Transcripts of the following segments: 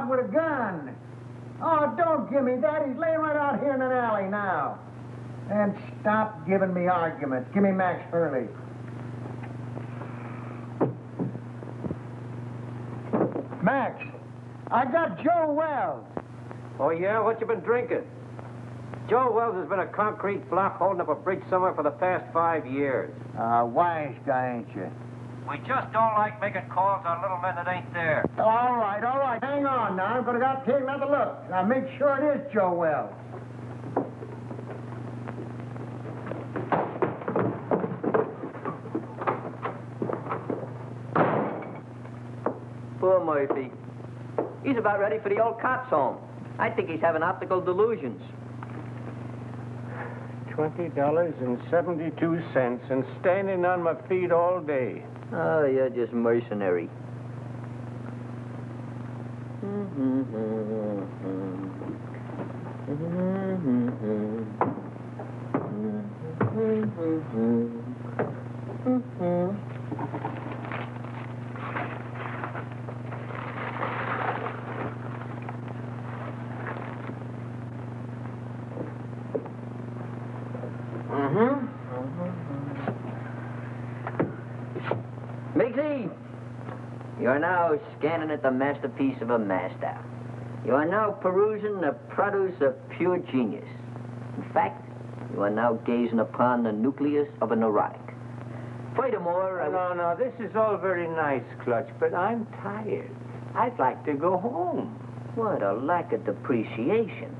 out with a gun. Oh, don't give me that. He's laying right out here in an alley now. And stop giving me arguments. Give me Max Hurley. Max, I got Joe Wells. Oh, yeah? What you been drinking? Joe Wells has been a concrete block holding up a bridge somewhere for the past 5 years. Wise guy, ain't you? We just don't like making calls on little men that ain't there. All right. Hang on now. I'm going to take another look. Now, make sure it is Joe Wells. Poor Murphy. He's about ready for the old cops' home. I think he's having optical delusions. $20.72 and standing on my feet all day. Oh, you're just mercenary. Miggsy, you're now scanning at the masterpiece of a master. You are now perusing the produce of pure genius. In fact, you are now gazing upon the nucleus of a neurotic. Furthermore, No, this is all very nice, Clutch, but I'm tired. I'd like to go home. What a lack of depreciation.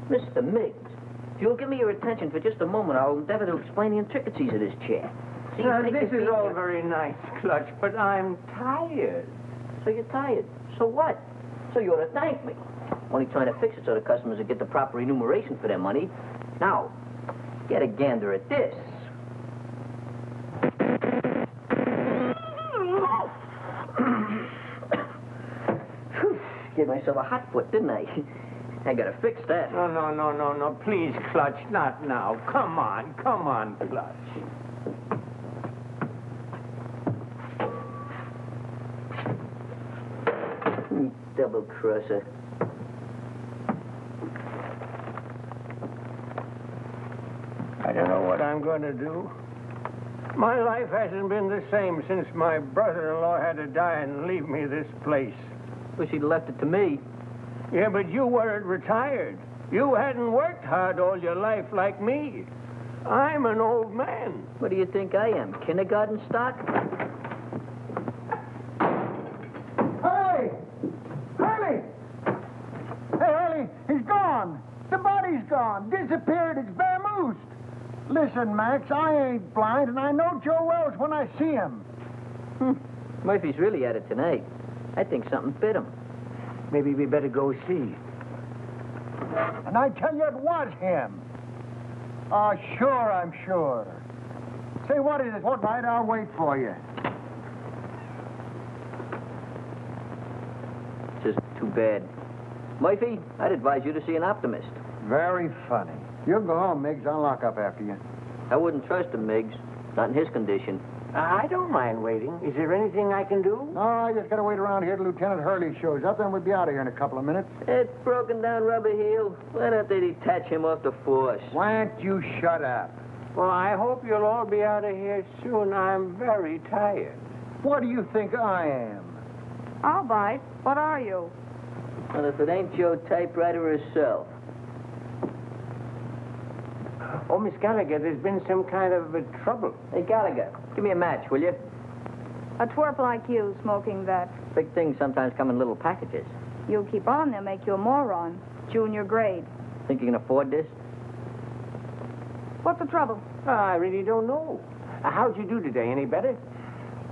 Mr. Miggs, if you'll give me your attention for just a moment, I'll endeavor to explain the intricacies of this chair. See, This is all very nice, Clutch, but I'm tired. So you're tired. So what? So you ought to thank me. Only trying to fix it so the customers will get the proper remuneration for their money. Now, get a gander at this. Gave myself a hot foot, didn't I? I gotta fix that. No. Please, Clutch, not now. Come on, Clutch. Double crosser. I don't know what I'm going to do. My life hasn't been the same since my brother-in-law had to die and leave me this place. Wish he'd left it to me. Yeah, but you weren't retired. You hadn't worked hard all your life like me. I'm an old man. What do you think I am, kindergarten stock? Hurley! Hey, Hurley, he's gone. The body's gone. Disappeared. It's vamoosed. Listen, Max, I ain't blind, and I know Joe Wells when I see him. Murphy's really at it tonight. I think something bit him. Maybe we better go see. And I tell you, it was him. Oh, sure, I'm sure. Say, what is it? What night? I'll wait for you. Just too bad. Murphy, I'd advise you to see an optimist. Very funny. You go home, Miggs. I'll lock up after you. I wouldn't trust him, Miggs. Not in his condition. I don't mind waiting. Is there anything I can do? No, I just gotta wait around here till Lieutenant Hurley shows up, then we'll be out of here in a couple of minutes. That broken down rubber heel. Why don't they detach him off the force? Why don't you shut up? Well, I hope you'll all be out of here soon. I'm very tired. What do you think I am? I'll bite. What are you? Well, if it ain't your typewriter herself. Oh, Miss Gallagher, there's been some kind of trouble. Hey, Gallagher, give me a match, will you? A twerp like you smoking that. Big things sometimes come in little packages. You keep on, they'll make you a moron. Junior grade. Think you can afford this? What's the trouble? I really don't know. How'd you do today? Any better?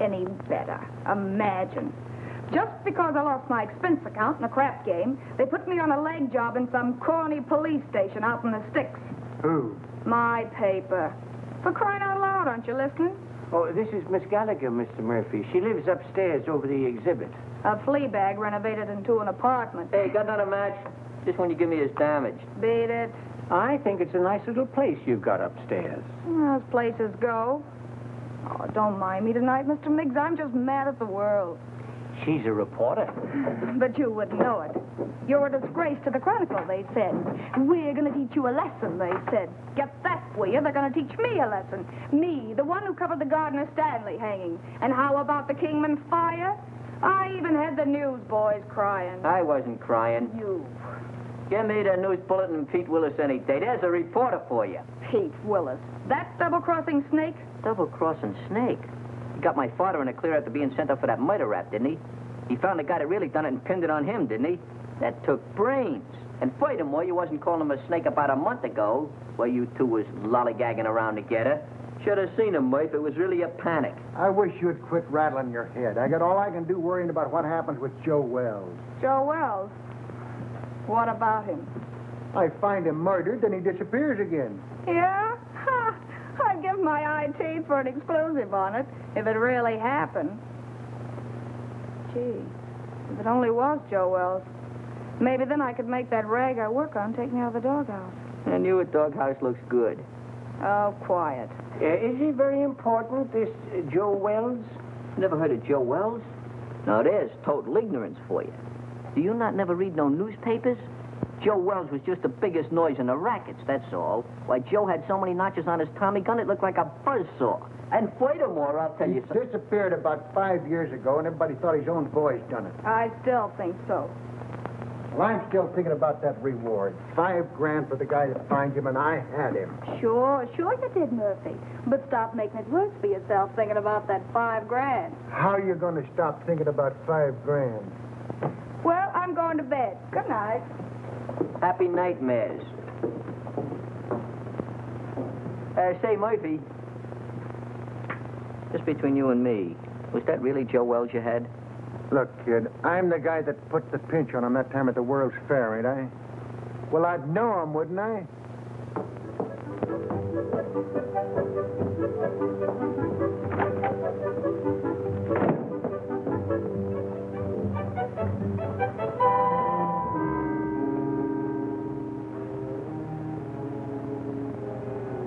Any better. Imagine. Just because I lost my expense account in a crap game, they put me on a leg job in some corny police station out in the sticks. Who? My paper. For crying out loud, aren't you listening? Oh, this is Miss Gallagher, Mr. Murphy. She lives upstairs over the exhibit. A flea bag renovated into an apartment. Hey, got another match? Just when you give me his damage. Beat it. I think it's a nice little place you've got upstairs. As places go. Oh, don't mind me tonight, Mr. Miggs. I'm just mad at the world. She's a reporter. But you wouldn't know it. You're a disgrace to the Chronicle, they said. We're going to teach you a lesson, they said. Get that, will you? They're going to teach me a lesson. Me, the one who covered the Gardner Stanley hanging. And how about the Kingman fire? I even had the newsboys crying. I wasn't crying. You. Give me the news bulletin and Pete Willis any day. There's a reporter for you. Pete Willis. That double-crossing snake? Double-crossing snake? He got my father in a clear after being sent up for that murder rap, didn't he? He found the guy that really done it and pinned it on him, didn't he? That took brains. And furthermore, you wasn't calling him a snake about a month ago, while you two was lollygagging around together. Should have seen him, Murph. It was really a panic. I wish you'd quit rattling your head. I got all I can do worrying about what happens with Joe Wells. Joe Wells? What about him? I find him murdered, then he disappears again. Yeah? Ha! I'd give my eye teeth for an explosive on it, if it really happened. Gee, if it only was Joe Wells. Maybe then I could make that rag I work on take me out of the doghouse. And your doghouse looks good. Oh, quiet. Is he very important, this Joe Wells? Never heard of Joe Wells? Now, there's total ignorance for you. Do you not never read no newspapers? Joe Wells was just the biggest noise in the rackets, that's all. Why, Joe had so many notches on his Tommy gun, it looked like a buzzsaw. And furthermore, I'll tell you He something. disappeared about 5 years ago, and everybody thought his own boys done it. I still think so. Well, I'm still thinking about that reward. $5,000 for the guy that finds him, and I had him. Sure you did, Murphy. But stop making it worse for yourself thinking about that $5,000. How are you going to stop thinking about $5,000? Well, I'm going to bed. Good night. Happy nightmares. Say, Murphy, just between you and me, was that really Joe Wells you had? Look, kid, I'm the guy that put the pinch on him that time at the World's Fair, ain't I? Well, I'd know him, wouldn't I?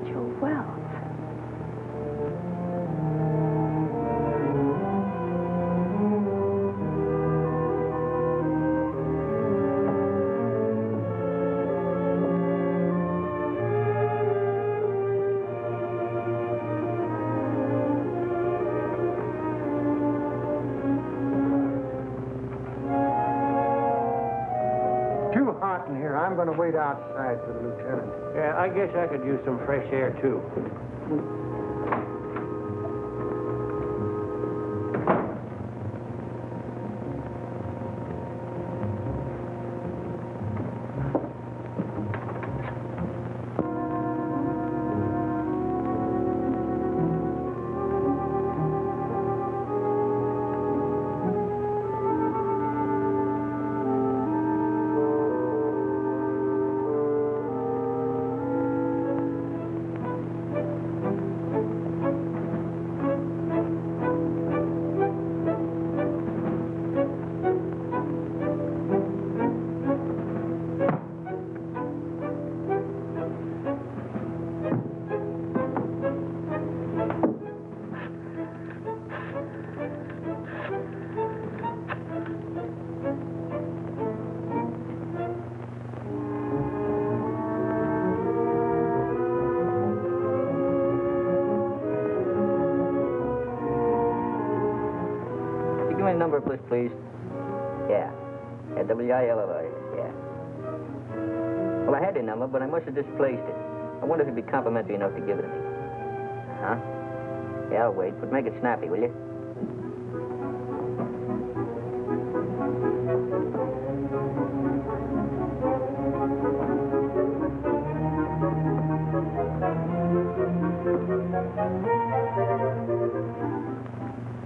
Joe Wells. Too hot in here. I'm going to wait outside for the lieutenant. Yeah, I guess I could use some fresh air, too. Give me a number of this, please. Yeah. Yeah, W-I-L-L-I, yeah. Well, I had your number, but I must have displaced it. I wonder if you'd be complimentary enough to give it to me. Huh? Yeah, I'll wait, but make it snappy, will you?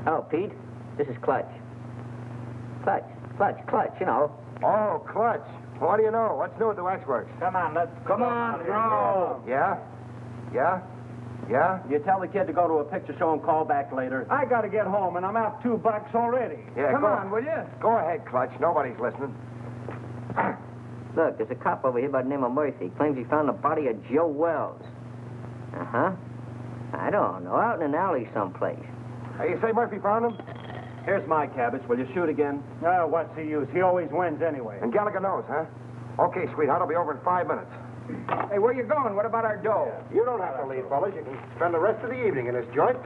Oh, Pete, this is Clutch. Clutch, you know. Oh, Clutch. What do you know? What's new at the waxworks? Come on, let's... Come on, throw. Yeah? Yeah? Yeah? You tell the kid to go to a picture show and call back later. I gotta get home, and I'm out $2 already. Yeah, Come go on, will you? Go ahead, Clutch. Nobody's listening. Look, there's a cop over here by the name of Murphy. Claims he found the body of Joe Wells. Uh-huh. I don't know, out in an alley someplace. Hey, you say Murphy found him? Here's my cabbage. Will you shoot again? Oh, what's the use? He always wins anyway. And Gallagher knows, huh? Okay, sweetheart, I'll be over in 5 minutes. Hey, where you going? What about our dough? You don't have to leave, fellas. You can spend the rest of the evening in this joint.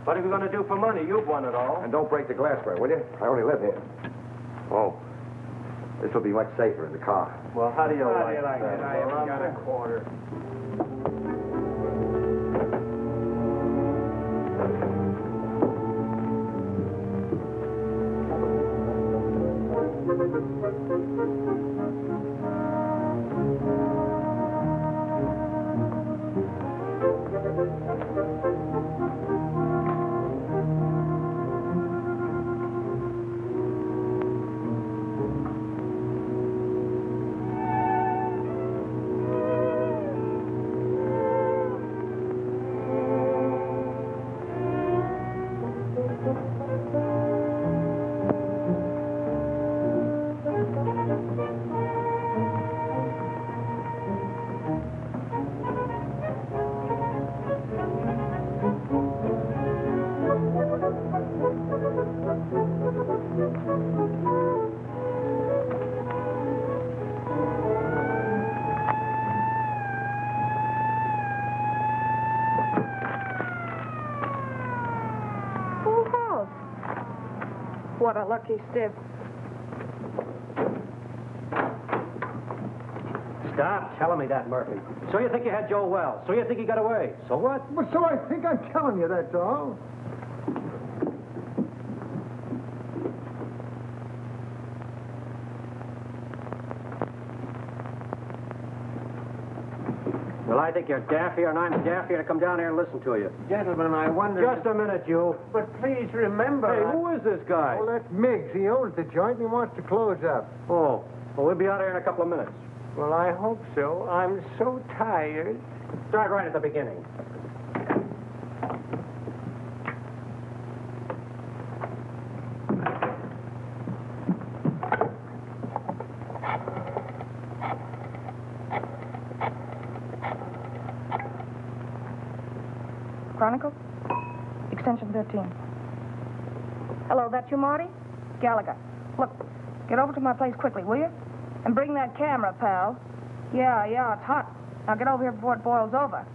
What are you going to do for money? You've won it all. And don't break the glassware, will you? I only live here. Oh, this will be much safer in the car. Well, how do you like like that? it? I haven't got a quarter. What a lucky stiff. Stop telling me that, Murphy. So you think you had Joe Wells? So you think he got away? So what? Well, so I think I'm telling you, that's all. Well, I think you're daffier and I'm daffier to come down here and listen to you. Gentlemen, I wonder... Just a minute, you. But please remember... Hey, who is this guy? Well, that's Miggs. He owns the joint and he wants to close up. Oh, well, we'll be out here in a couple of minutes. Well, I hope so. I'm so tired. Start right at the beginning. Chronicle? Extension 13. Hello, that you, Marty? Gallagher. Look, get over to my place quickly, will you? And bring that camera, pal. Yeah, it's hot. Now get over here before it boils over.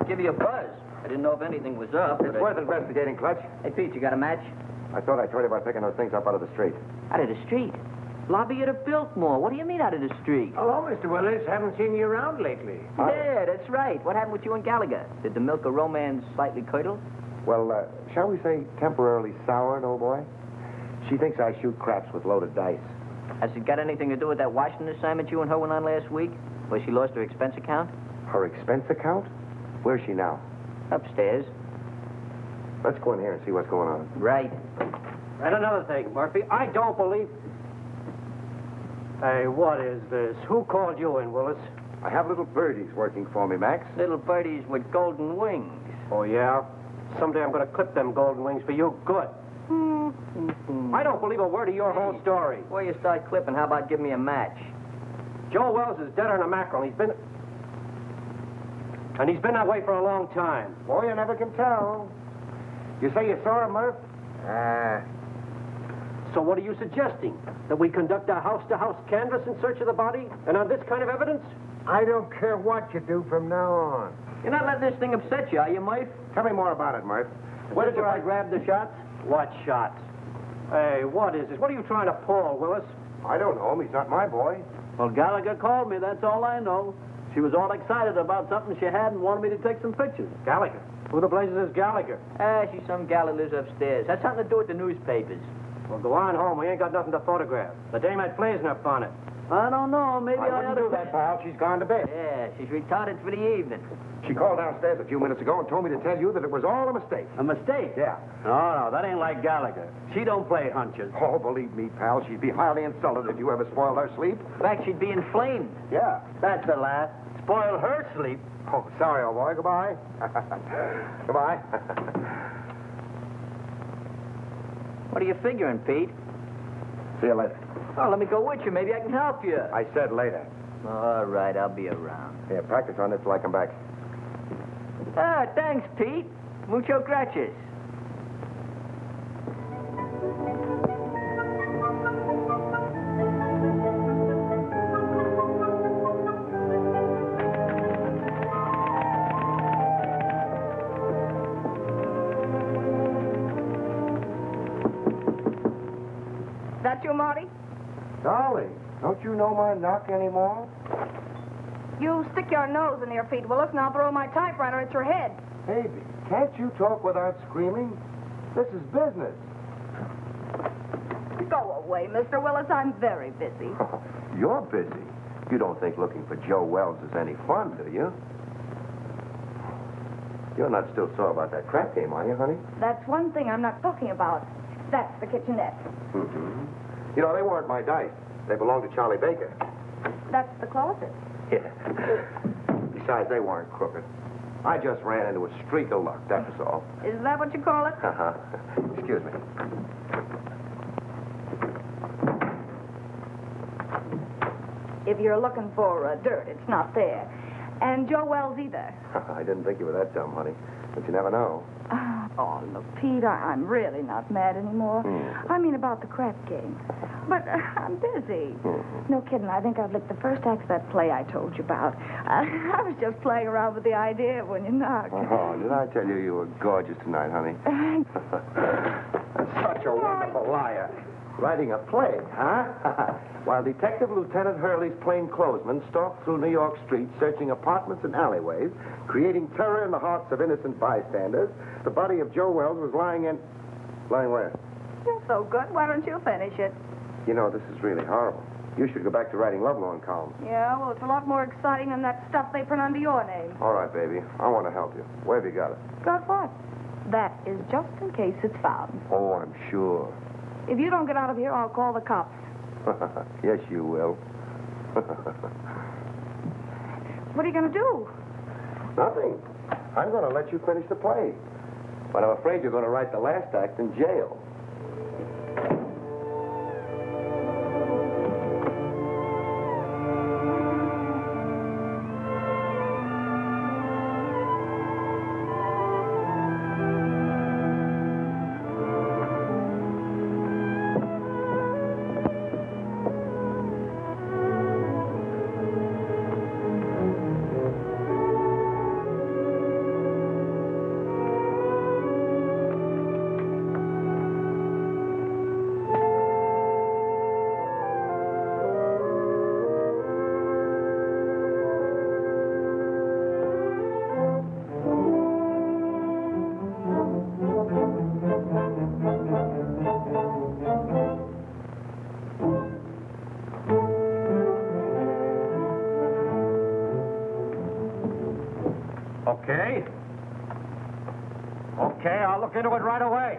Give you a buzz. I didn't know if anything was up. It's worth investigating, Clutch. Hey, Pete, you got a match? I thought I told you about picking those things up out of the street. Out of the street? Lobby at a Biltmore. What do you mean out of the street? Hello, Mr. Willis. Haven't seen you around lately. Yeah, that's right. What happened with you and Gallagher? Did the milk of romance slightly curdle? Well, shall we say temporarily soured, old boy? She thinks I shoot craps with loaded dice. Has it got anything to do with that Washington assignment you and her went on last week? Where she lost her expense account? Her expense account? Where's she now? Upstairs. Let's go in here and see what's going on. Right. And another thing, Murphy, I don't believe... Hey, what is this? Who called you in, Willis? I have little birdies working for me, Max. Little birdies with golden wings. Oh, yeah? Someday I'm going to clip them golden wings for you good. I don't believe a word of your whole story. Before you start clipping, how about give me a match? Joe Wells is deader than a mackerel. He's been that way for a long time. Boy, you never can tell. You say you saw him, Murph? So what are you suggesting? That we conduct a house-to-house canvass in search of the body? And on this kind of evidence? I don't care what you do from now on. You're not letting this thing upset you, are you, Murph? Tell me more about it, Murph. Where did I grab the shots? What shots? Hey, what is this? What are you trying to pull, Willis? I don't know him. He's not my boy. Well, Gallagher called me, that's all I know. She was all excited about something she had and wanted me to take some pictures. Gallagher? Who the blazes is Gallagher? She's some gal that lives upstairs. Has something to do with the newspapers. Well, go on home. We ain't got nothing to photograph. The dame had blazing up on it. I don't know, maybe I I ought wouldn't do to... that, pal. She's gone to bed. Yeah, she's retarded for the evening. She called downstairs a few minutes ago and told me to tell you that it was all a mistake. A mistake? Yeah. No, that ain't like Gallagher. She don't play hunches. Oh, believe me, pal, she'd be highly insulted if you ever spoiled her sleep. In fact, she'd be inflamed. Yeah. That's the last. Spoil her sleep. Oh, sorry, old boy. Goodbye. Goodbye. What are you figuring, Pete? See you later. Oh, let me go with you. Maybe I can help you. I said later. All right, I'll be around. Yeah, practice on this till I come back. Ah, thanks, Pete. Mucho gracias. That you, Marty? Darling, don't you know my knock anymore? You stick your nose in here, Pete Willis, and I'll throw my typewriter at your head. Baby, can't you talk without screaming? This is business. Go away, Mr. Willis. I'm very busy. You're busy. You don't think looking for Joe Wells is any fun, do you? You're not still sore about that crap game, are you, honey? That's one thing I'm not talking about. That's the kitchenette. Mm-hmm. You know, they weren't my dice. They belonged to Charlie Baker. That's the closet. Yeah. Besides, they weren't crooked. I just ran into a streak of luck, that was all. Is that what you call it? Uh-huh. Excuse me. If you're looking for dirt, it's not there. And Joe Wells either. I didn't think you were that dumb, honey. But you never know. Oh, look, Pete, I'm really not mad anymore. I mean about the crap game. But I'm busy. No kidding. I think I've licked the first act of that play I told you about. I was just playing around with the idea when you knocked. Oh, did I tell you you were gorgeous tonight, honey? Such a wonderful liar. Writing a play, huh? While Detective Lieutenant Hurley's plainclothesmen stalked through New York streets, searching apartments and alleyways, creating terror in the hearts of innocent bystanders, the body of Joe Wells was lying in... Lying where? You're so good. Why don't you finish it? You know, this is really horrible. You should go back to writing lovelorn columns. Yeah, well, it's a lot more exciting than that stuff they print under your name. All right, baby. I want to help you. Where have you got it? Got what? That is just in case it's found. Oh, I'm sure. If you don't get out of here, I'll call the cops. Yes, you will. What are you going to do? Nothing. I'm going to let you finish the play. But I'm afraid you're going to write the last act in jail. Okay, I'll look into it right away.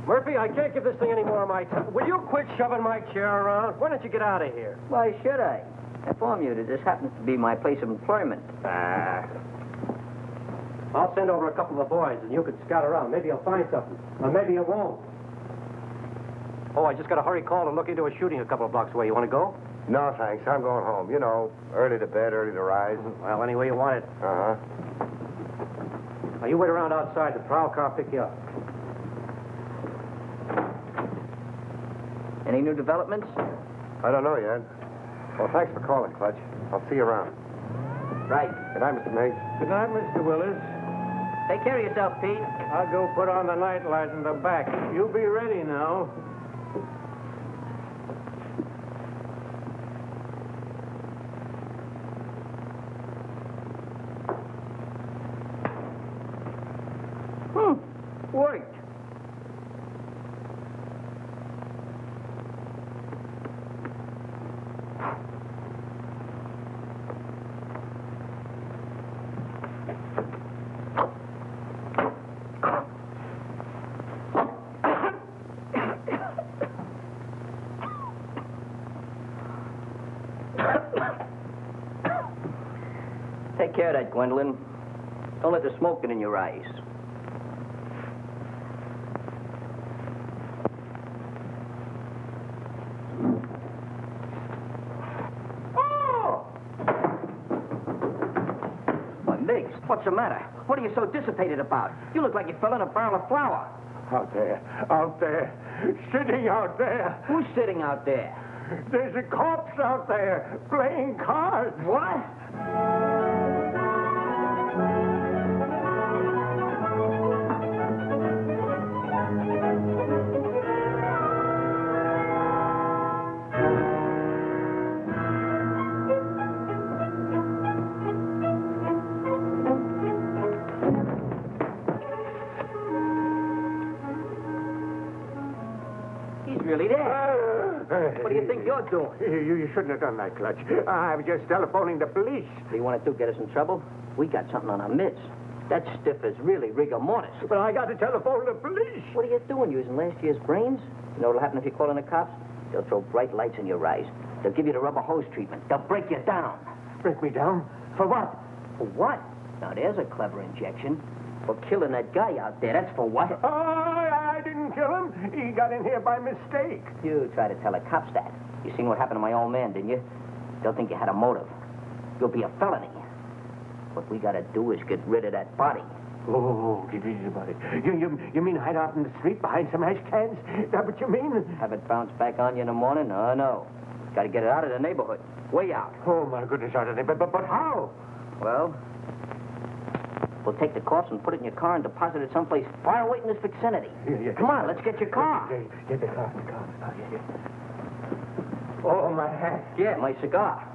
Murphy, I can't give this thing any more of my time. Will you quit shoving my chair around? Why don't you get out of here? Why should I? I inform you that this happens to be my place of employment. I'll send over a couple of the boys, and you can scout around. Maybe you'll find something. Or maybe you won't. Oh, I just got a hurry call to look into a shooting a couple of blocks away. You want to go? No, thanks. I'm going home. You know, early to bed, early to rise. Well, any way you want it. Uh-huh. Now, you wait around outside. The prowl car will pick you up. Any new developments? I don't know yet. Well, thanks for calling, Clutch. I'll see you around. Right. Good night, Mr. Meigs. Good night, Mr. Willis. Take care of yourself, Pete. I'll go put on the night light in the back. You be ready now. Worked. Take care of that, Gwendolyn. Don't let the smoke get in your eyes. What's the matter? What are you so dissipated about? You look like you fell in a barrel of flour. Out there, sitting out there. Who's sitting out there? There's a corpse out there playing cards. What? Really there. What do you think you're doing? You shouldn't have done that, Clutch. I was just telephoning the police. What do you want to do, get us in trouble? We got something on our midst. That stiff is really rigor mortis. But I got to telephone the police. What are you doing, using last year's brains? You know what'll happen if you call in the cops? They'll throw bright lights in your eyes. They'll give you the rubber hose treatment. They'll break you down. Break me down? For what? For what? Now, there's a clever injection. For killing that guy out there. That's for what? Oh, I didn't kill him. He got in here by mistake. You try to tell the cops that. You seen what happened to my old man, didn't you? They'll think you had a motive. You'll be a felony. What we gotta do is get rid of that body. Oh, get rid of the body. You mean hide out in the street behind some ash cans? Is that what you mean? Have it bounce back on you in the morning? Oh, no. Gotta get it out of the neighborhood. Way out. Oh, my goodness, out of the neighborhood. But how? Well, we'll take the corpse and put it in your car and deposit it someplace far away in this vicinity. Yeah. Come on, let's get your car. Get the car. Oh, yeah. Oh, my hat. Yeah, my cigar.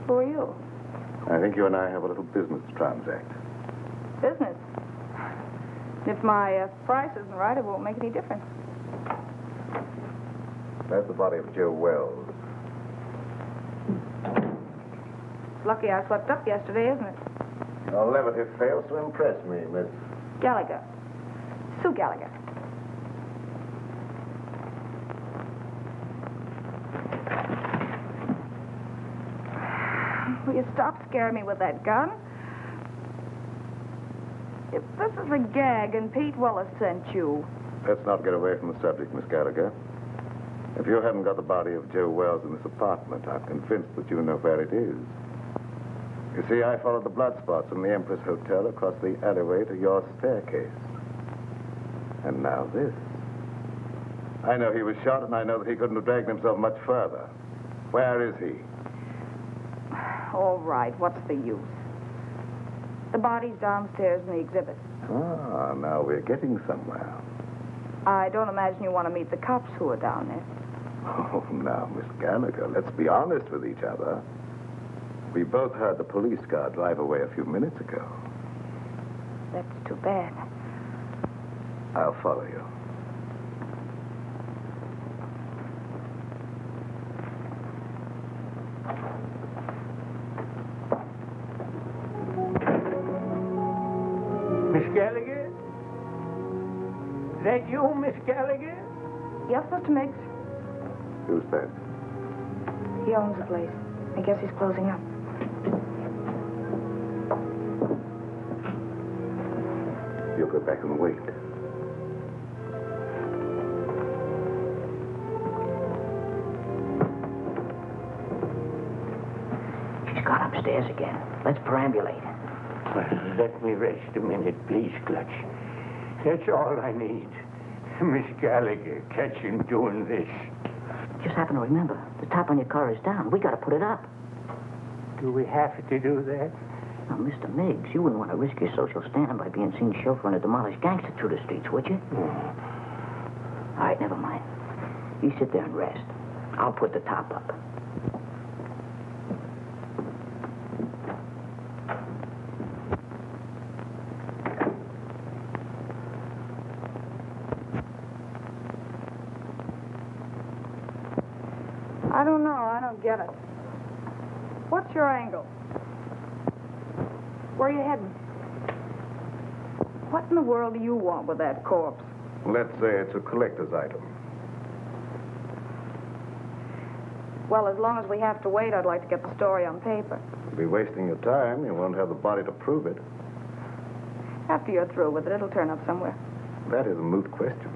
Who are you? I think you and I have a little business to transact. Business. If my price isn't right, it won't make any difference. That's the body of Joe Wells. It's lucky I slept up yesterday, isn't it? Your levity fails to impress me, Miss... Gallagher. Sue Gallagher. Will you stop scaring me with that gun? If this is a gag and Pete Willis sent you... Let's not get away from the subject, Miss Gallagher. If you haven't got the body of Joe Wells in this apartment, I'm convinced that you know where it is. You see, I followed the blood spots from the Empress Hotel across the alleyway to your staircase. And now this. I know he was shot, and I know that he couldn't have dragged himself much further. Where is he? All right, what's the use? The body's downstairs in the exhibit. Ah, now we're getting somewhere. I don't imagine you want to meet the cops who are down there. Oh, now, Miss Gallagher, let's be honest with each other. We both heard the police car drive away a few minutes ago. That's too bad. I'll follow you. Miss Gallagher? Is that you, Miss Gallagher? Yes, Mr. Miggs. Who's that? He owns the place. I guess he's closing up. go back and wait. She's gone upstairs again. Let's perambulate. Well, let me rest a minute, please, Clutch. That's all I need. Miss Gallagher, catch him doing this. Just happen to remember, the top on your car is down. We got to put it up. Do we have to do that? Now, Mr. Miggs, you wouldn't want to risk your social standing by being seen chauffeuring a demolished gangster through the streets, would you? All right, never mind. You sit there and rest. I'll put the top up. I don't know. I don't get it. What's your angle? Where are you heading? What in the world do you want with that corpse? Let's say it's a collector's item. Well, as long as we have to wait, I'd like to get the story on paper. You'll be wasting your time. You won't have the body to prove it. After you're through with it, it'll turn up somewhere. That is a moot question.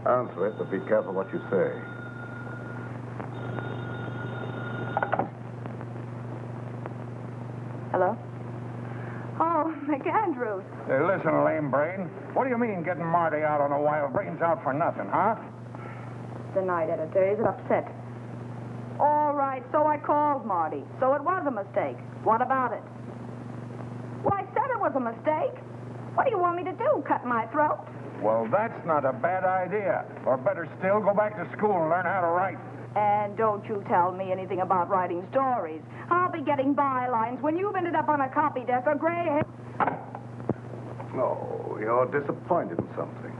Answer it, but be careful what you say. Hello? Oh, McAndrews. Hey, listen, lame brain. What do you mean getting Marty out on a wild brains out for nothing, huh? The night editor. Is it upset? All right, so I called Marty. So it was a mistake. What about it? Well, I said it was a mistake. What do you want me to do, cut my throat? Well, that's not a bad idea. Or better still, go back to school and learn how to write. And don't you tell me anything about writing stories. I'll be getting bylines when you've ended up on a copy desk or gray hair. Oh, you're disappointed in something.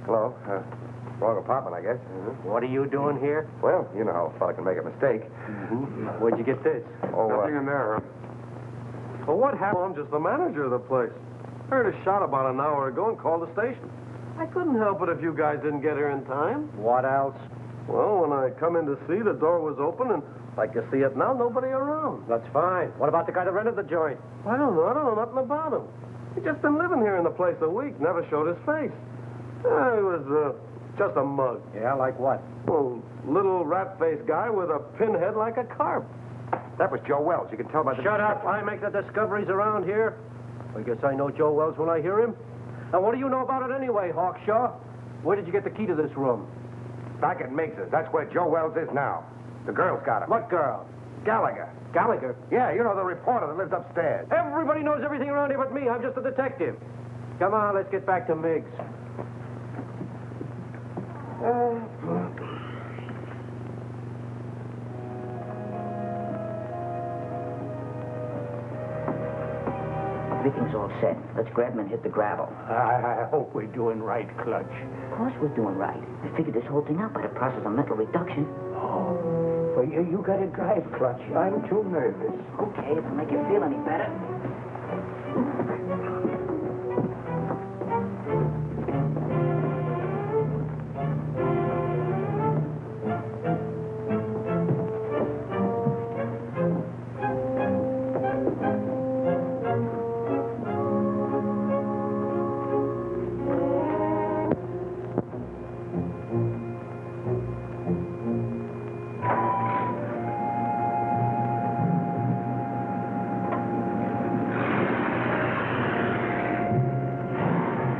Hello. Wrong apartment, I guess. What are you doing here? Well, you know how a fella can make a mistake. Where'd you get this? Oh, Nothing in there. Well, what happened? I'm just the manager of the place. Heard a shot about an hour ago and called the station. I couldn't help it if you guys didn't get here in time. What else? Well, when I come in to see, the door was open, and like you see it now, nobody around. That's fine. What about the guy that rented the joint? I don't know. I don't know nothing about him. He's just been living here in the place a week, never showed his face. He was just a mug. Yeah, like what? Well, little rat-faced guy with a pinhead like a carp. That was Joe Wells. You can tell by the... Shut up. I make the discoveries around here. I guess I know Joe Wells when I hear him. And what do you know about it anyway, Hawkshaw? Where did you get the key to this room? Back at Miggs's. That's where Joe Wells is now. The girl's got him. What girl? Gallagher. Gallagher? Yeah, you know, the reporter that lives upstairs. Everybody knows everything around here but me. I'm just a detective. Come on, let's get back to Miggs. Everything's all set. Let's grab him and hit the gravel. I hope we're doing right, Clutch. Of course we're doing right. I figured this whole thing out by the process of mental reduction. Oh, well, you gotta drive, Clutch. I'm too nervous. Okay, if it'll make you feel any better.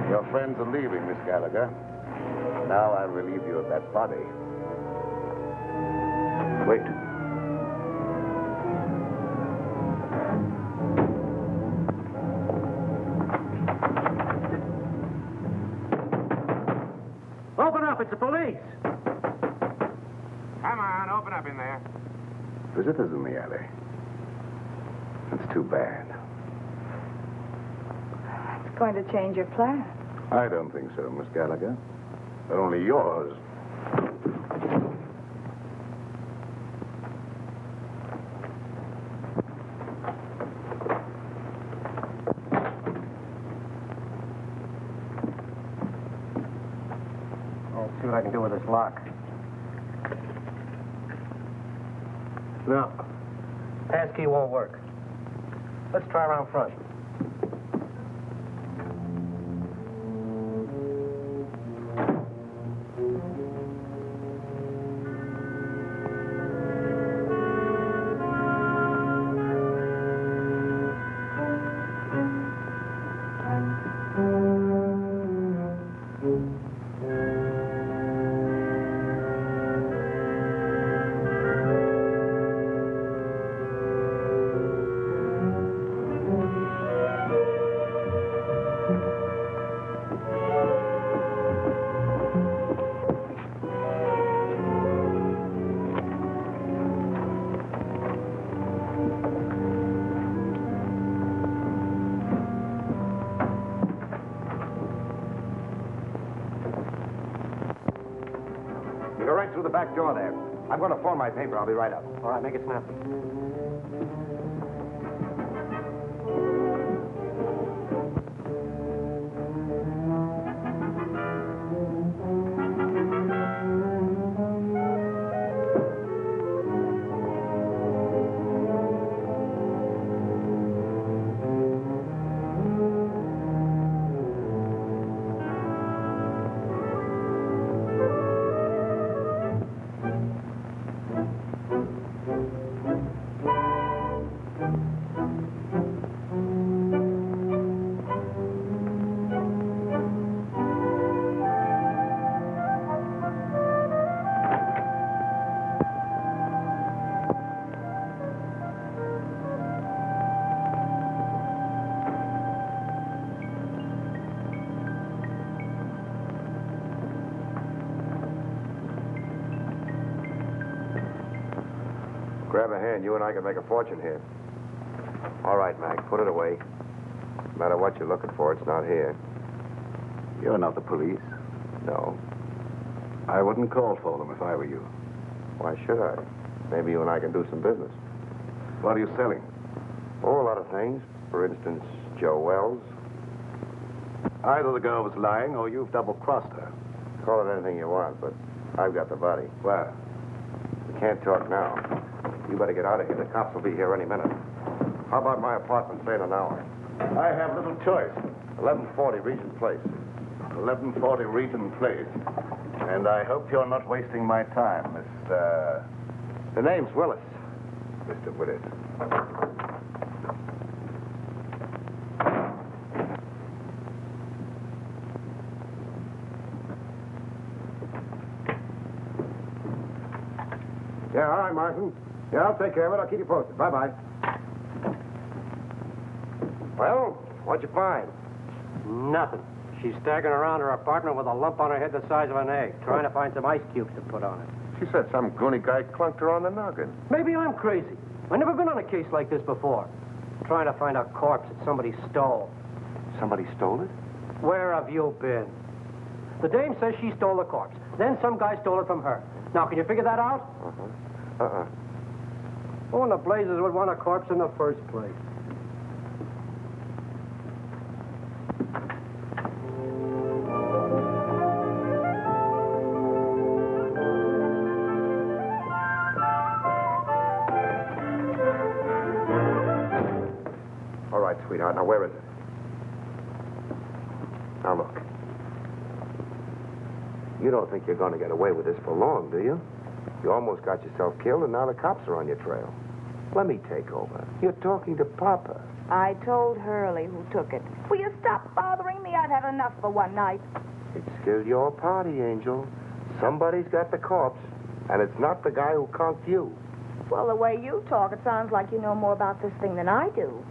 Your friends are leaving, Miss Gallagher. Now I'll relieve you of that body. Wait. It's the police. Come on, open up in there. Visitors in the alley. That's too bad. It's going to change your plan. I don't think so, Miss Gallagher. But only yours. I'll see what I can do with this lock. No. Passkey won't work. Let's try around front. You go right through the back door there. I'm going to phone my paper. I'll be right up. All right, make it snappy. Grab a hand. You and I can make a fortune here. All right, Mac. Put it away. No matter what you're looking for, it's not here. You're not the police? No. I wouldn't call for them if I were you. Why should I? Maybe you and I can do some business. What are you selling? Oh, a lot of things. For instance, Joe Wells. Either the girl was lying or you've double-crossed her. Call it anything you want, but I've got the body. Where? We can't talk now. You better get out of here. The cops will be here any minute. How about my apartment, say in an hour? I have little choice. 1140 Regent Place. 1140 Regent Place. And I hope you're not wasting my time, Mr... The name's Willis. Mr. Willis. Yeah, all right, Martin. Yeah, I'll take care of it. I'll keep you posted. Bye-bye. Well, what'd you find? Nothing. She's staggering around her apartment with a lump on her head the size of an egg, trying to find some ice cubes to put on it. She said some goony guy clunked her on the noggin. Maybe I'm crazy. I've never been on a case like this before. Trying to find a corpse that somebody stole. Somebody stole it? Where have you been? The dame says she stole the corpse. Then some guy stole it from her. Now, can you figure that out? Who in the blazes would want a corpse in the first place? All right, sweetheart. Now, where is it? Now, look. You don't think you're going to get away with this for long, do you? You almost got yourself killed, and now the cops are on your trail. Let me take over. You're talking to Papa. I told Hurley who took it. Will you stop bothering me? I've had enough for one night. It's still your party, Angel. Somebody's got the corpse, and it's not the guy who conked you. Well, the way you talk, it sounds like you know more about this thing than I do.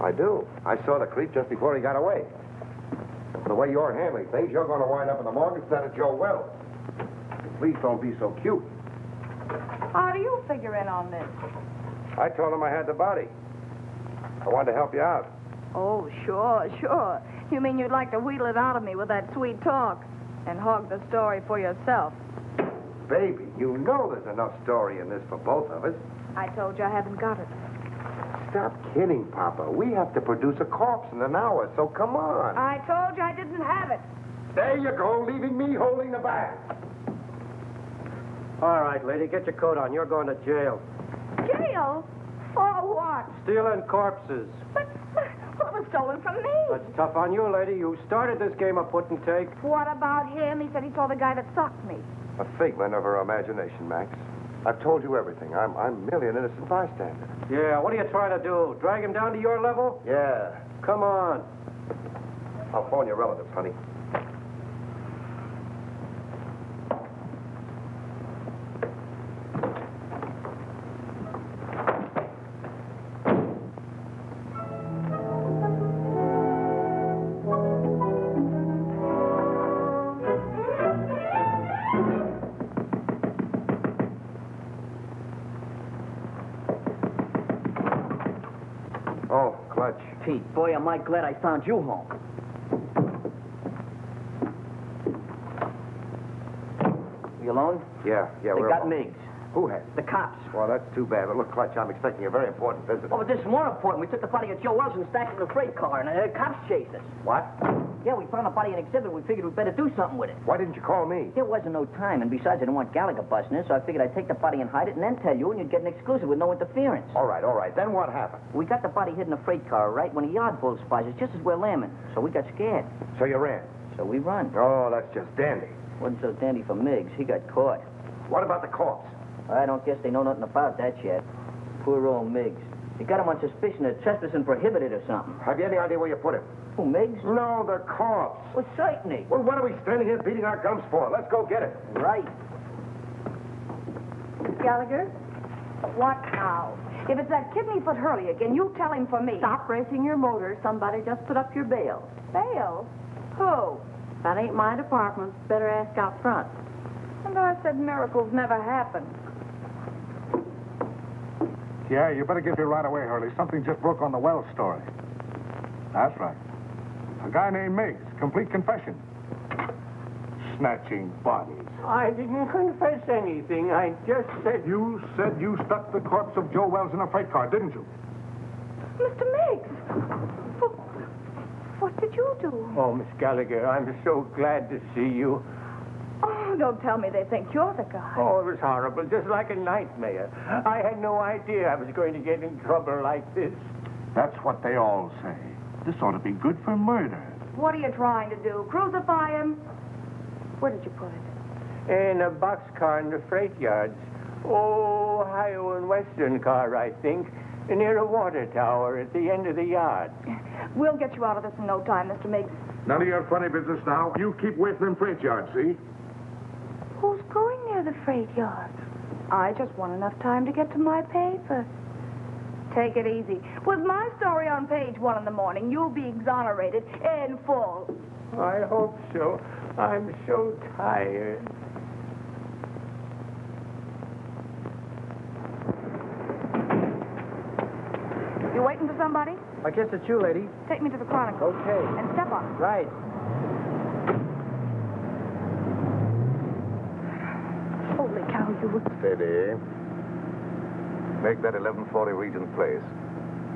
I do. I saw the creep just before he got away. The way you're handling things, you're going to wind up in the morgue instead of Joe Wells. Please don't be so cute. How do you figure in on this? I told him I had the body. I wanted to help you out. Oh, sure, sure. You mean you'd like to wheedle it out of me with that sweet talk and hog the story for yourself? Baby, you know there's enough story in this for both of us. I told you I haven't got it. Stop kidding, Papa. We have to produce a corpse in an hour, so come on. I told you I didn't have it. There you go, leaving me holding the bag. All right, lady, get your coat on. You're going to jail. Jail? For what? Stealing corpses. But what was stolen from me? That's tough on you, lady. You started this game of put and take. What about him? He said he saw the guy that socked me. A figment of her imagination, Max. I've told you everything. I'm merely an innocent bystander. Yeah, what are you trying to do? Drag him down to your level? Yeah. Come on. I'll phone your relatives, honey. Oh, Clutch. Pete, boy, am I glad I found you home. You alone? Yeah, They we're got alone. Miggs. Who has? The cops. Well, that's too bad. But look, Clutch, I'm expecting a very important visit. Oh, but this is more important. We took the body of Joe Wells and stacked it in a freight car, and the cops chased us. What? Yeah, we found a body in exhibit. We figured we'd better do something with it. Why didn't you call me? There wasn't no time, and besides, I didn't want Gallagher busting in, so I figured I'd take the body and hide it and then tell you, and you'd get an exclusive with no interference. All right. Then what happened? We got the body hid in a freight car, right, when a yard bull spies us just as we're lambing. So we got scared. So you ran? So we run. Oh, that's just dandy. Wasn't so dandy for Miggs. He got caught. What about the corpse? I don't guess they know nothing about that yet. Poor old Miggs. They got him on suspicion of trespassing prohibited or something. Have you any idea where you put him? Who, Miggs? No, the corpse. Well, certainly. Well, what are we standing here beating our gums for? Let's go get it. Right. Gallagher? What now? If it's that kidney-foot Hurley again, you tell him for me. Stop racing your motor. Somebody just put up your bail. Bail? Who? That ain't my department. Better ask out front. And I said miracles never happen. Yeah, you better get here right away, Hurley. Something just broke on the Wells story. That's right. A guy named Miggs. Complete confession. Snatching bodies. I didn't confess anything. I just said... You said you stuck the corpse of Joe Wells in a freight car, didn't you? Mr. Miggs! What did you do? Oh, Miss Gallagher, I'm so glad to see you. Oh, don't tell me they think you're the guy. Oh, it was horrible, just like a nightmare. I had no idea I was going to get in trouble like this. That's what they all say. This ought to be good for murder. What are you trying to do? Crucify him? Where did you put it? In a boxcar in the freight yards. Ohio and Western car, I think. Near a water tower at the end of the yard. We'll get you out of this in no time, Mr. Miggs. None of your funny business now. You keep away from them freight yards, see? Who's going near the freight yard? I just want enough time to get to my paper. Take it easy. With my story on page 1 in the morning, you'll be exonerated in full. I hope so. I'm so tired. You waiting for somebody? I guess it's you, lady. Take me to the Chronicle. Okay. And step on it. Right. Holy cow, you... Steady. Make that 1140 Regent Place.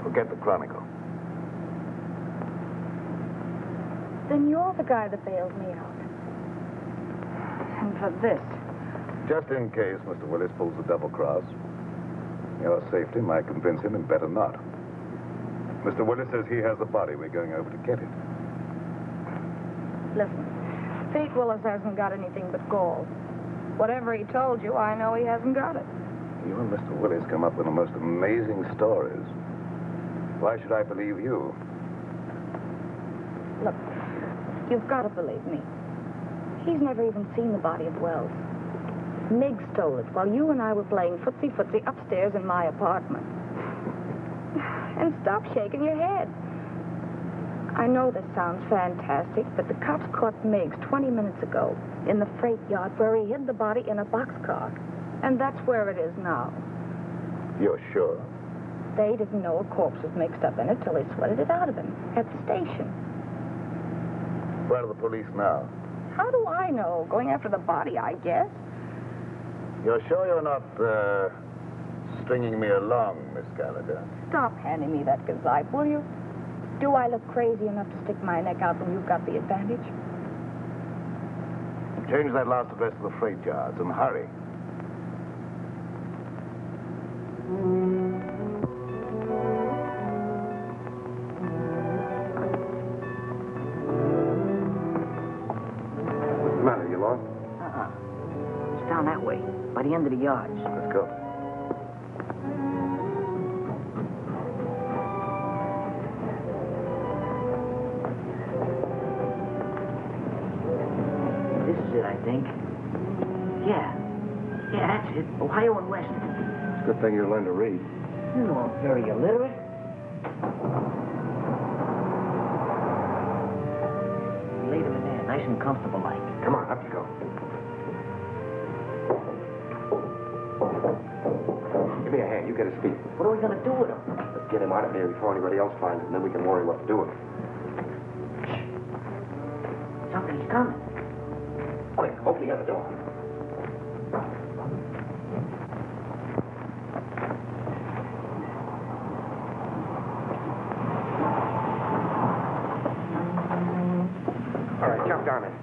Forget the Chronicle. Then you're the guy that bailed me out. And for this. Just in case Mr. Willis pulls the double cross, your safety might convince him and better not. Mr. Willis says he has the body. We're going over to get it. Listen, Pete Willis hasn't got anything but gall. Whatever he told you, I know he hasn't got it. You and Mr. Willis come up with the most amazing stories. Why should I believe you? Look, you've got to believe me. He's never even seen the body of Wells. Miggs stole it while you and I were playing footsie-footsie upstairs in my apartment. And stop shaking your head. I know this sounds fantastic, but the cops caught Meigs 20 minutes ago in the freight yard where he hid the body in a boxcar. And that's where it is now. You're sure? They didn't know a corpse was mixed up in it till they sweated it out of him at the station. Where are the police now? How do I know? Going after the body, I guess. You're sure you're not, stringing me along, Miss Gallagher? Stop handing me that gazeppe, will you? Do I look crazy enough to stick my neck out when you've got the advantage? Change that last address to the freight yards and hurry. What's the matter? You lost? It's down that way, by the end of the yards. Let's go. This is it, I think. Yeah, that's it. Ohio and Western. It's a good thing you learned to read. You know I'm very illiterate. Laid him in there, nice and comfortable like. Come on, up you go. Give me a hand. You get his feet. What are we gonna do with him? Let's get him out of here before anybody else finds him, and then we can worry what to do with him. Somebody's coming. Quick, open the other door. All right, jump down there.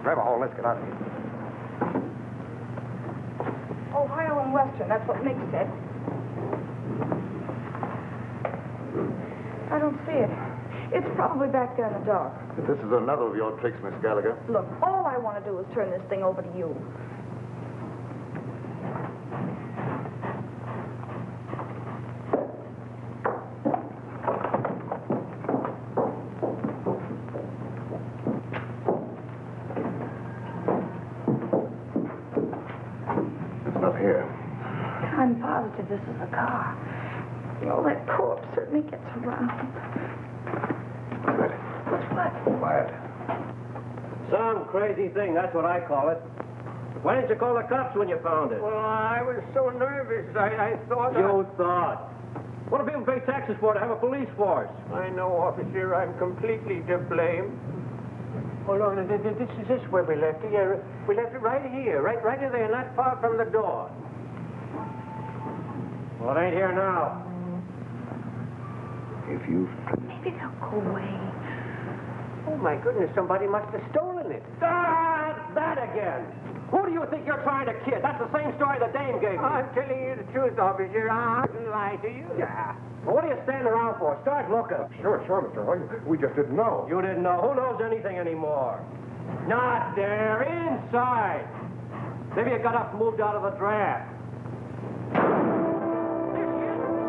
Grab a hold. Let's get out of here. Ohio and Western, that's what Mick said. I don't see it. It's probably back there in the dark. This is another of your tricks, Miss Gallagher. Look, all I want to do is turn this thing over to you. It's not here. I'm positive this is a car. You know, that corpse certainly gets around. Ready. What? Quiet. Some crazy thing, that's what I call it. Why didn't you call the cops when you found it? Well, I was so nervous. I thought... You thought. What do people pay taxes for to have a police force? I know, officer. I'm completely to blame. Hold on. This is where we left it. Yeah, we left it right here. Right in there, not far from the door. Well, it ain't here now. If you... Maybe they'll go away. Oh, my goodness. Somebody must have stolen it. Ah, that again. Who do you think you're trying to kid? That's the same story the dame gave me. I'm telling you the truth, officer. I didn't lie to you. Yeah. Well, what are you standing around for? Start looking. Sure, Mr. Hoy. We just didn't know. You didn't know. Who knows anything anymore? Not there. Inside. Maybe you got up and moved out of the draft.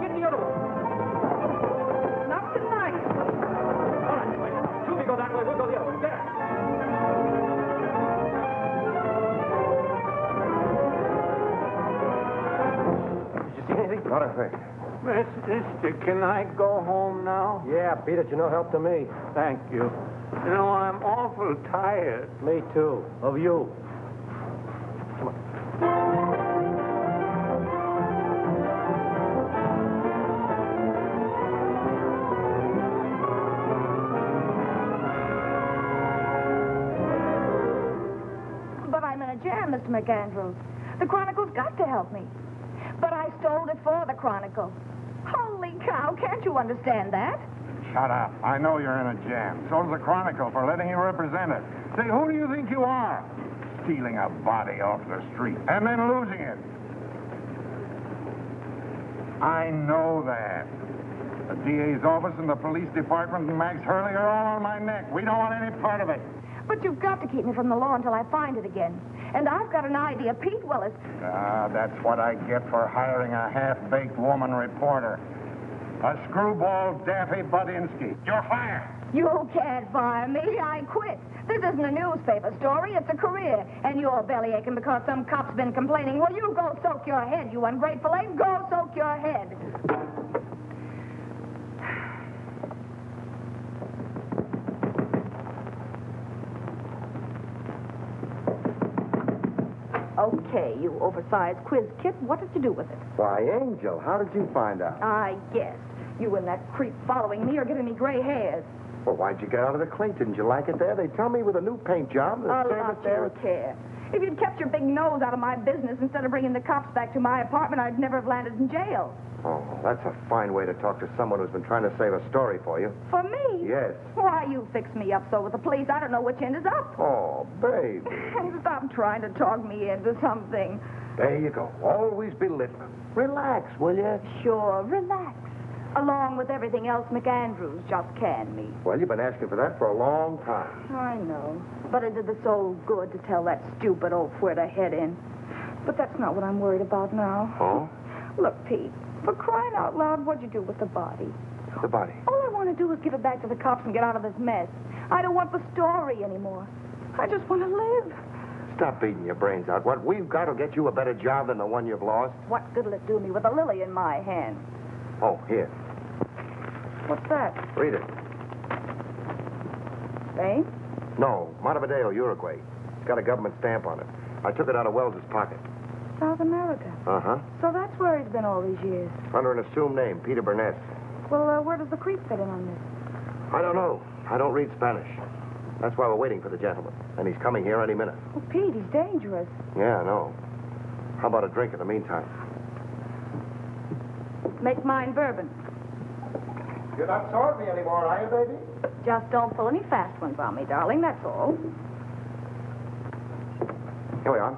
Get the other one. Not tonight. All right, wait. Two of you go that way. We'll go the other way. There. Did you see anything? Not a thing. Mister, can I go home now? Yeah, beat it. You're no help to me. Thank you. You know, I'm awful tired. Me too. Of you. But I'm in a jam, Mr. McAndrews. The Chronicle's got to help me. But I stole it for the Chronicle. Holy cow, can't you understand that? Shut up. I know you're in a jam. So's the Chronicle for letting you represent it. Say, who do you think you are? Stealing a body off the street and then losing it. I know that. The DA's office and the police department and Max Hurley are all on my neck. We don't want any part of it. But you've got to keep me from the law until I find it again. And I've got an idea. Pete Willis. Ah, that's what I get for hiring a half-baked woman reporter. A screwball Daffy Budinsky. You're fired. You can't fire me. I quit. This isn't a newspaper story. It's a career. And you're bellyaching because some cop's been complaining. Well, you go soak your head, you ungrateful ape. Go soak your head. Okay, you oversized quiz kit. What did you do with it? Why, Angel, how did you find out? I guessed. You and that creep following me are giving me gray hairs. Well, why'd you get out of the clink? Didn't you like it there? They tell me with a new paint job, the service there... I care. If you'd kept your big nose out of my business instead of bringing the cops back to my apartment, I'd never have landed in jail. Oh, that's a fine way to talk to someone who's been trying to save a story for you. For me? Yes. Why, you fix me up so with the police, I don't know which end is up. Oh, baby. Stop trying to talk me into something. There you go. Always belittling. Relax, will you? Sure, relax. Along with everything else McAndrews just canned me. Well, you've been asking for that for a long time. I know. But it did the soul good to tell that stupid oaf where to head in. But that's not what I'm worried about now. Oh? Look, Pete, for crying out loud, what'd you do with the body? The body? All I want to do is give it back to the cops and get out of this mess. I don't want the story anymore. I just want to live. Stop beating your brains out. What we've got will get you a better job than the one you've lost. What good'll it do me with a lily in my hand? Oh, here. What's that? Read it. Spain? No, Montevideo, Uruguay. It's got a government stamp on it. I took it out of Wells's pocket. South America. Uh-huh. So that's where he's been all these years. Under an assumed name, Peter Burnett. Well, where does the creep fit in on this? I don't know. I don't read Spanish. That's why we're waiting for the gentleman. And he's coming here any minute. Well, Pete, he's dangerous. Yeah, I know. How about a drink in the meantime? Make mine bourbon. You're not sorry me anymore, are you, baby? Just don't pull any fast ones on me, darling, that's all. Here we are.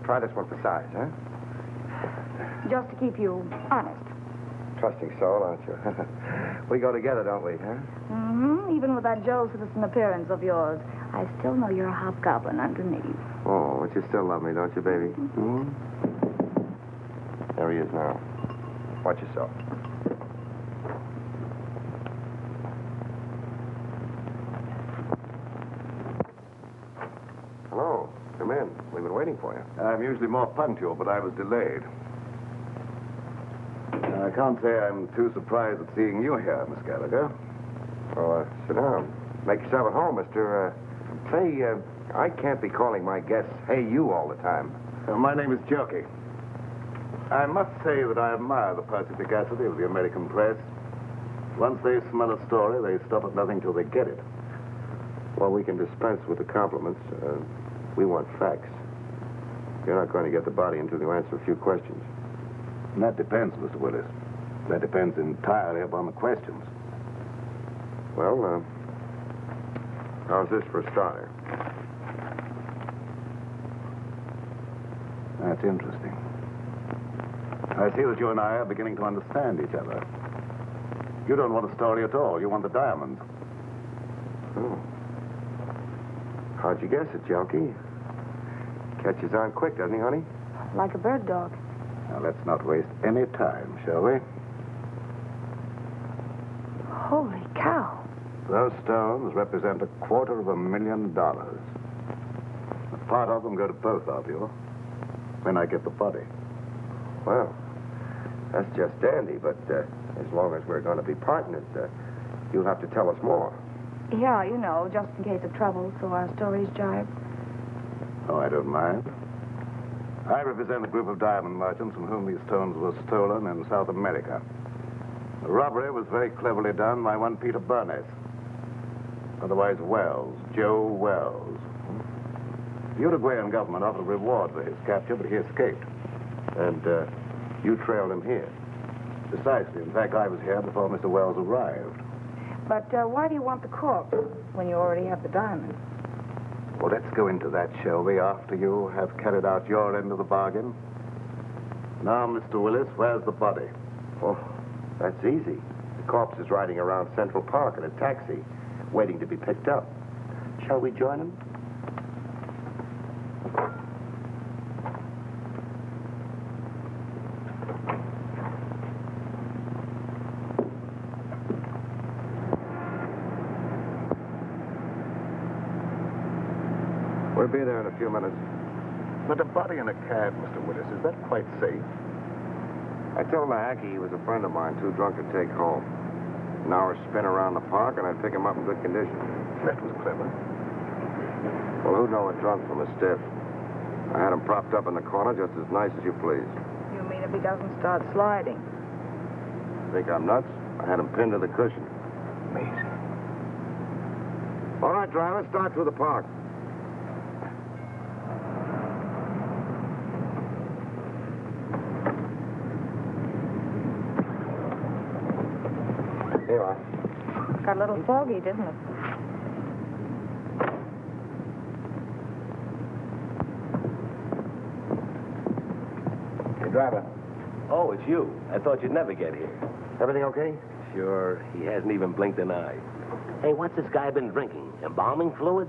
Try this one for size, huh? Just to keep you honest. Trusting soul, aren't you? We go together, don't we, huh? Mm-hmm. Even with that Joe citizen appearance of yours, I still know you're a hobgoblin underneath. Oh, but you still love me, don't you, baby? Mm-hmm. There he is now. Watch yourself. Hello. Come in. We've been waiting for you. I'm usually more punctual, but I was delayed. I can't say I'm too surprised at seeing you here, Miss Gallagher. Well, sit down. Make yourself at home, mister. Say, I can't be calling my guests, hey, you all the time. My name is Jokey. I must say that I admire the perspicacity of the American press. Once they smell a story, they stop at nothing till they get it. Well, we can dispense with the compliments. We want facts. You're not going to get the body until you answer a few questions. And that depends, Mr. Willis. That depends entirely upon the questions. Well, how's this for a starter? That's interesting. I see that you and I are beginning to understand each other. You don't want a story at all. You want the diamonds. Oh. How'd you guess it, Jokey? Catches on quick, doesn't he, honey? Like a bird dog. Now, let's not waste any time, shall we? Holy cow. Those stones represent $250,000. A part of them go to both of you when I get the body. Well, that's just dandy, but as long as we're going to be partners, you'll have to tell us more. Yeah, you know, just in case of trouble, so our stories jibe. Oh, I don't mind. I represent a group of diamond merchants from whom these stones were stolen in South America. The robbery was very cleverly done by one Peter Burnett. Otherwise Wells, Joe Wells. The Uruguayan government offered a reward for his capture, but he escaped. And you trailed him here. Precisely. In fact, I was here before Mr. Wells arrived. But why do you want the corpse when you already have the diamonds? Well, let's go into that, shall we, after you have carried out your end of the bargain? Now, Mr. Willis, where's the body? Oh, that's easy. The corpse is riding around Central Park in a taxi, waiting to be picked up. Shall we join him? We'll be there in a few minutes. But a body in a cab, Mr. Willis, is that quite safe? I told the hacky he was a friend of mine, too drunk to take home. An hour spin around the park, and I'd pick him up in good condition. That was clever. Well, who'd know a drunk from a stiff? I had him propped up in the corner just as nice as you please. You mean if he doesn't start sliding? Think I'm nuts? I had him pinned to the cushion. Amazing. All right, driver, start through the park. Here you are. Got a little foggy, didn't it? Hey, driver. Oh, it's you. I thought you'd never get here. Everything okay? Sure, he hasn't even blinked an eye. Hey, what's this guy been drinking? Embalming fluid?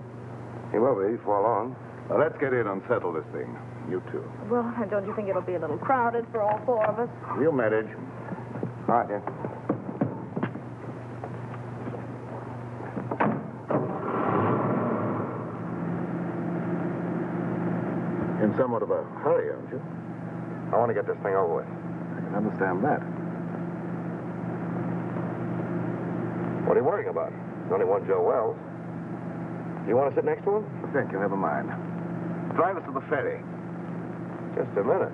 He will be before long. Well, let's get in and settle this thing. You two. Well, don't you think it'll be a little crowded for all four of us? We'll manage. All right, then. In somewhat of a hurry, aren't you? I want to get this thing over with. I can understand that. What are you worrying about? There's only one Joe Wells. You want to sit next to him? Thank you, never mind. Drive us to the ferry. Just a minute.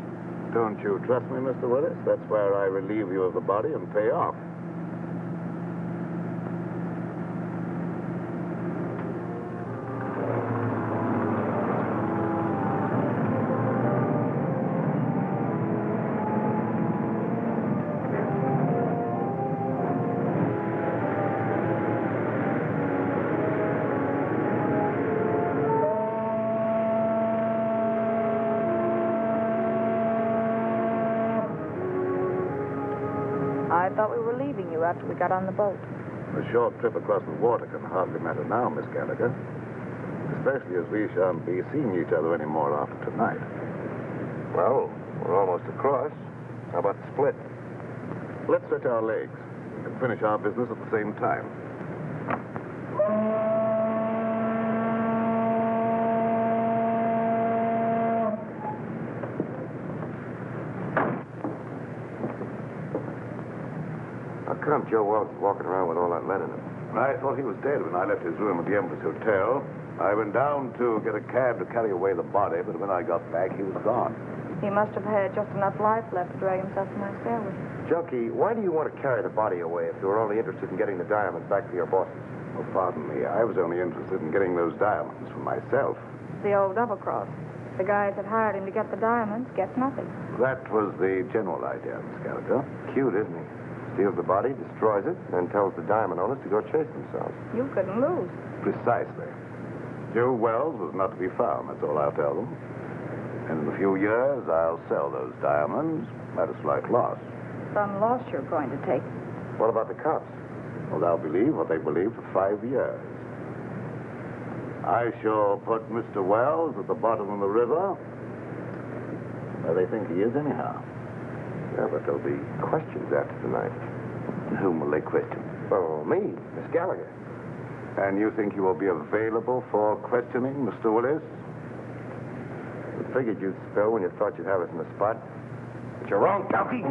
Don't you trust me, Mr. Willis? That's where I relieve you of the body and pay off. I thought we were leaving you after we got on the boat. A short trip across the water can hardly matter now, Miss Gallagher. Especially as we shan't be seeing each other anymore after tonight. Well, we're almost across. How about the split? Let's stretch our legs and finish our business at the same time. How come Joe Wells is walking around with all that lead in him? I thought he was dead when I left his room at the Empress Hotel. I went down to get a cab to carry away the body, but when I got back, he was gone. He must have had just enough life left to drag himself to my stairway. Junkie, why do you want to carry the body away if you were only interested in getting the diamonds back to your bosses? Oh, pardon me. I was only interested in getting those diamonds for myself. The old double-cross. The guys that hired him to get the diamonds gets nothing. That was the general idea, Miss Gallagher. Cute, isn't he? Steals the body, destroys it, and tells the diamond owners to go chase themselves. You couldn't lose. Precisely. Joe Wells was not to be found, that's all I'll tell them. And in a few years, I'll sell those diamonds at a slight loss. Some loss you're going to take. What about the cops? Well, they'll believe what they believe for 5 years. I shall put Mr. Wells at the bottom of the river, where they think he is anyhow. Yeah, but there'll be questions after tonight. And whom will they question? Oh, me, Miss Gallagher. And you think you will be available for questioning, Mr. Willis? I figured you'd spill when you thought you'd have us in the spot. But you're wrong, Donkey.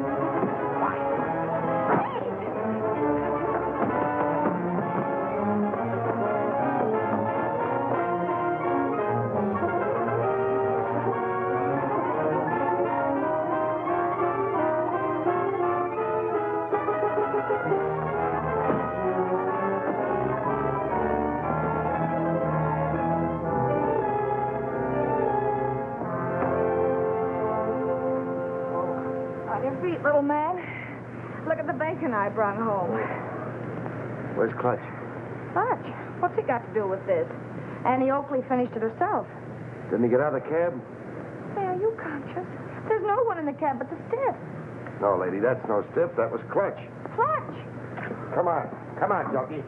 Little man, look at the bacon I brought home. Where's Clutch? Clutch? What's he got to do with this? Annie Oakley finished it herself. Didn't he get out of the cab? Hey, are you conscious? There's no one in the cab but the stiff. No, lady, that's no stiff. That was Clutch. Clutch? Come on. Come on, Junkie.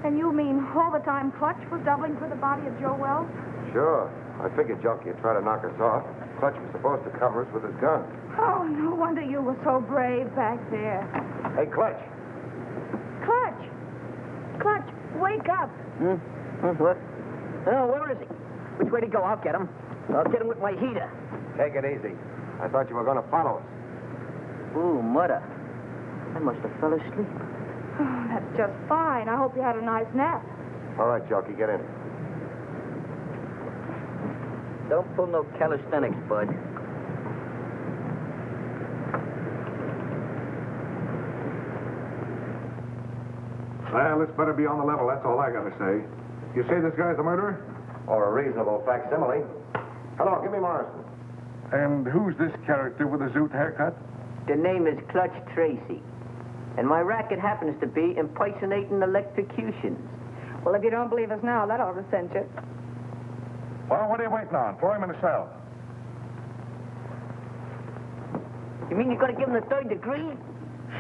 And you mean all the time Clutch was doubling for the body of Joe Wells? Sure. I figured Junkie would try to knock us off. Clutch was supposed to cover us with his gun. Oh, no wonder you were so brave back there. Hey, Clutch. Clutch! Clutch, wake up. What? Oh, where is he? Which way to go? I'll get him. I'll get him with my heater. Take it easy. I thought you were going to follow us. Ooh, mother. I must have fell asleep. Oh, that's just fine. I hope you had a nice nap. All right, Junkie, get in. Don't pull no calisthenics, bud. Well, this better be on the level, that's all I gotta say. You say this guy's the murderer? Or a reasonable facsimile. Hello, give me Morrison. And who's this character with the zoot haircut? The name is Clutch Tracy. And my racket happens to be impersonating electrocutions. Well, if you don't believe us now, that ought to cinch it. Well, what are you waiting on? Throw him in the cell. You mean you're going to give him the 3rd degree?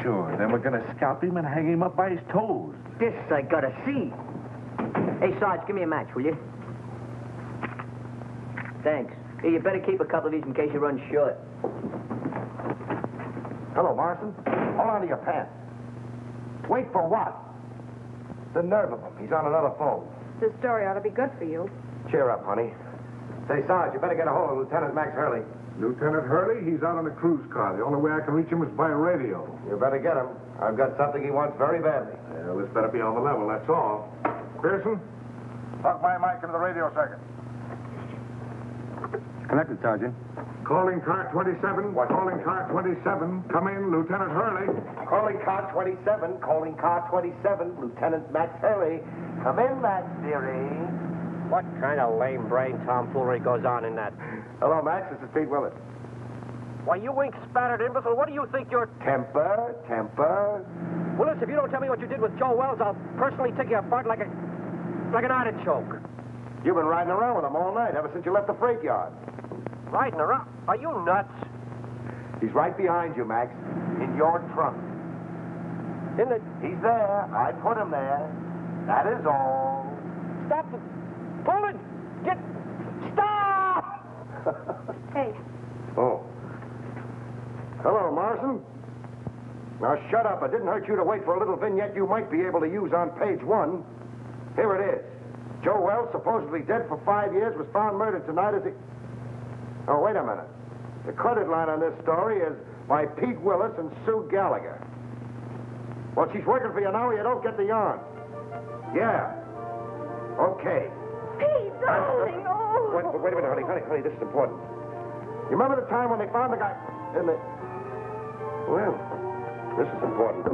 Sure, then we're gonna scalp him and hang him up by his toes. This I gotta see. Hey, Sarge, give me a match, will you? Thanks. Hey, you better keep a couple of these in case you run short. Hello, Morrison. Hold on to your pants. Wait for what? The nerve of him. He's on another phone. This story ought to be good for you. Cheer up, honey. Say, Sarge, you better get a hold of Lieutenant Max Hurley. Lieutenant Hurley, he's out on a cruise car. The only way I can reach him is by radio. You better get him. I've got something he wants very badly. Well, this better be on the level, that's all. Pearson, plug my mic into the radio circuit. Connected, Sergeant. Calling car 27. What? Calling car 27. Come in, Lieutenant Hurley. Calling car 27. Calling car 27. Lieutenant Max Hurley. Come in, Max, dearie. What kind of lame brain tomfoolery goes on in that? Hello, Max. This is Pete Willis. Why, you ink-spattered imbecile, what do you think you're... Temper. Willis, if you don't tell me what you did with Joe Wells, I'll personally take you apart like an artichoke. You've been riding around with him all night, ever since you left the freight yard. Riding around? Are you nuts? He's right behind you, Max. In your trunk. In the... He's there. I put him there. That is all. Stop the... Pull it! Get... Stop! Hey. Oh. Hello, Morrison. Now, shut up. It didn't hurt you to wait for a little vignette you might be able to use on page 1. Here it is. Joe Wells, supposedly dead for 5 years, was found murdered tonight as he... Oh, wait a minute. The credit line on this story is by Pete Willis and Sue Gallagher. Well, she's working for you now or you don't get the yarn. Yeah. Okay. Pete, darling, oh. Wait a minute, honey, this is important. You remember the time when they found the guy in the... Well, this is important.